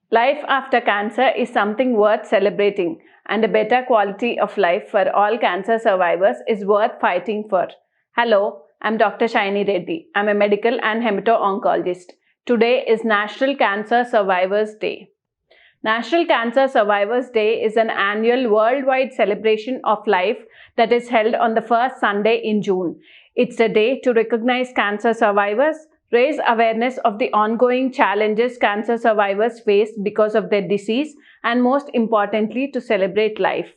Life after cancer is something worth celebrating, and a better quality of life for all cancer survivors is worth fighting for. Hello, I'm Dr. Shaini Reddy. I'm a medical and hemato-oncologist. Today is National Cancer Survivors Day. National Cancer Survivors Day is an annual worldwide celebration of life that is held on the first Sunday in June. It's a day to recognize cancer survivors, raise awareness of the ongoing challenges cancer survivors face because of their disease, and most importantly, to celebrate life.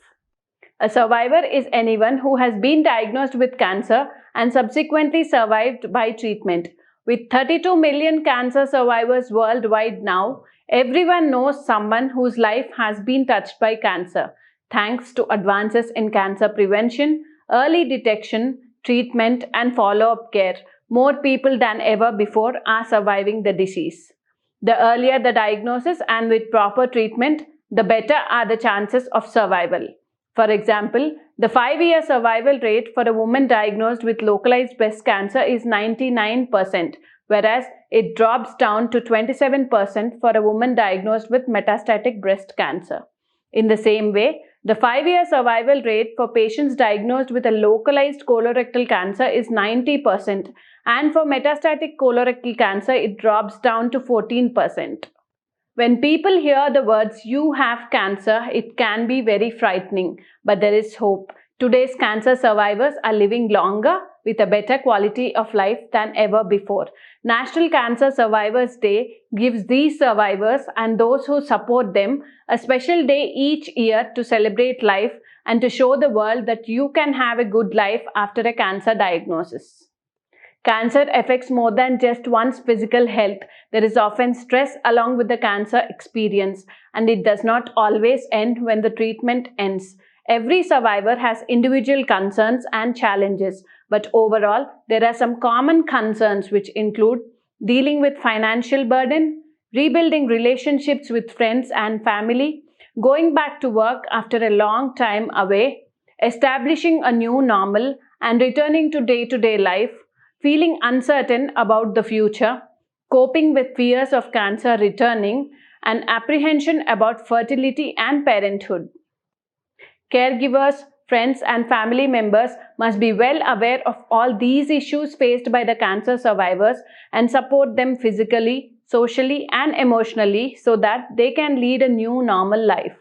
A survivor is anyone who has been diagnosed with cancer and subsequently survived by treatment. With 32 million cancer survivors worldwide now, everyone knows someone whose life has been touched by cancer. Thanks to advances in cancer prevention, early detection, treatment, and follow-up care, more people than ever before are surviving the disease. The earlier the diagnosis and with proper treatment, the better are the chances of survival. For example, the 5-year survival rate for a woman diagnosed with localized breast cancer is 99%, whereas it drops down to 27% for a woman diagnosed with metastatic breast cancer. In the same way, the 5-year survival rate for patients diagnosed with a localized colorectal cancer is 90%, and for metastatic colorectal cancer, it drops down to 14%. When people hear the words "you have cancer," it can be very frightening, but there is hope. Today's cancer survivors are living longer with a better quality of life than ever before. National Cancer Survivors Day gives these survivors and those who support them a special day each year to celebrate life and to show the world that you can have a good life after a cancer diagnosis. Cancer affects more than just one's physical health. There is often stress along with the cancer experience, and it does not always end when the treatment ends. Every survivor has individual concerns and challenges, but overall, there are some common concerns which include dealing with financial burden, rebuilding relationships with friends and family, going back to work after a long time away, establishing a new normal, and returning to day-to-day life, feeling uncertain about the future, coping with fears of cancer returning, and apprehension about fertility and parenthood. Caregivers, friends, and family members must be well aware of all these issues faced by the cancer survivors and support them physically, socially, and emotionally so that they can lead a new normal life.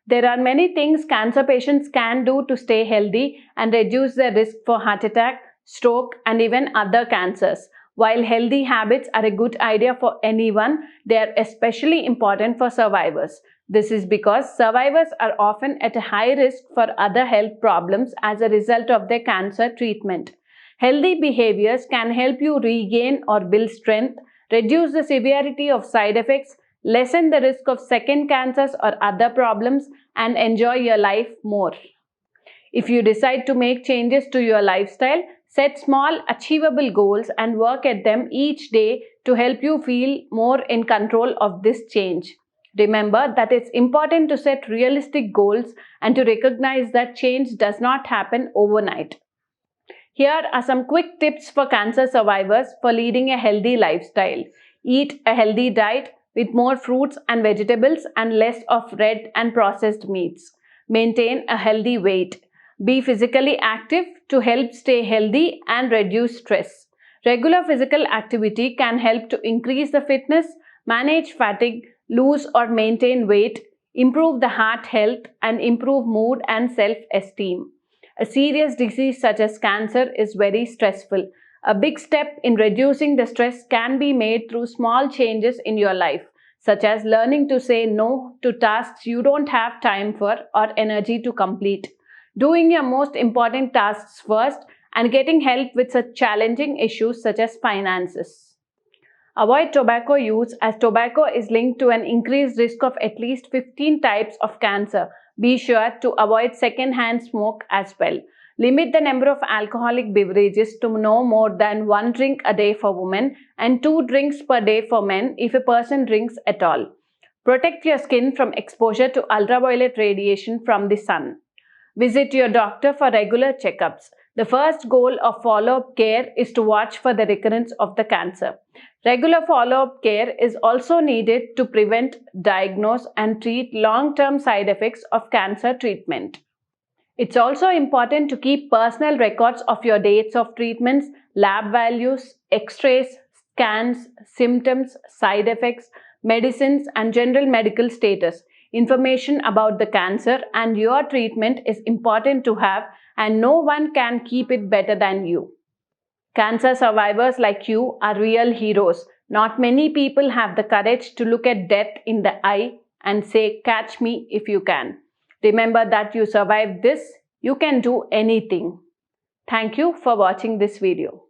There are many things cancer patients can do to stay healthy and reduce their risk for heart attack, stroke, and even other cancers. While healthy habits are a good idea for anyone, they are especially important for survivors. This is because survivors are often at a high risk for other health problems as a result of their cancer treatment. Healthy behaviors can help you regain or build strength, reduce the severity of side effects, lessen the risk of second cancers or other problems, and enjoy your life more. If you decide to make changes to your lifestyle, set small, achievable goals and work at them each day to help you feel more in control of this change. Remember that it's important to set realistic goals and to recognize that change does not happen overnight. Here are some quick tips for cancer survivors for leading a healthy lifestyle. Eat a healthy diet with more fruits and vegetables and less of red and processed meats. Maintain a healthy weight. Be physically active to help stay healthy and reduce stress. Regular physical activity can help to increase the fitness, manage fatigue, lose or maintain weight, improve the heart health, and improve mood and self-esteem. A serious disease such as cancer is very stressful. A big step in reducing the stress can be made through small changes in your life, such as learning to say no to tasks you don't have time for or energy to complete, doing your most important tasks first, and getting help with such challenging issues such as finances. Avoid tobacco use, as tobacco is linked to an increased risk of at least 15 types of cancer. Be sure to avoid second-hand smoke as well. Limit the number of alcoholic beverages to no more than 1 drink a day for women and 2 drinks per day for men if a person drinks at all. Protect your skin from exposure to ultraviolet radiation from the sun. Visit your doctor for regular checkups. The first goal of follow-up care is to watch for the recurrence of the cancer. Regular follow-up care is also needed to prevent, diagnose, and treat long-term side effects of cancer treatment. It's also important to keep personal records of your dates of treatments, lab values, x-rays, scans, symptoms, side effects, medicines, and general medical status. Information about the cancer and your treatment is important to have, and no one can keep it better than you. Cancer survivors like you are real heroes. Not many people have the courage to look at death in the eye and say, "Catch me if you can." Remember that you survived this. You can do anything. Thank you for watching this video.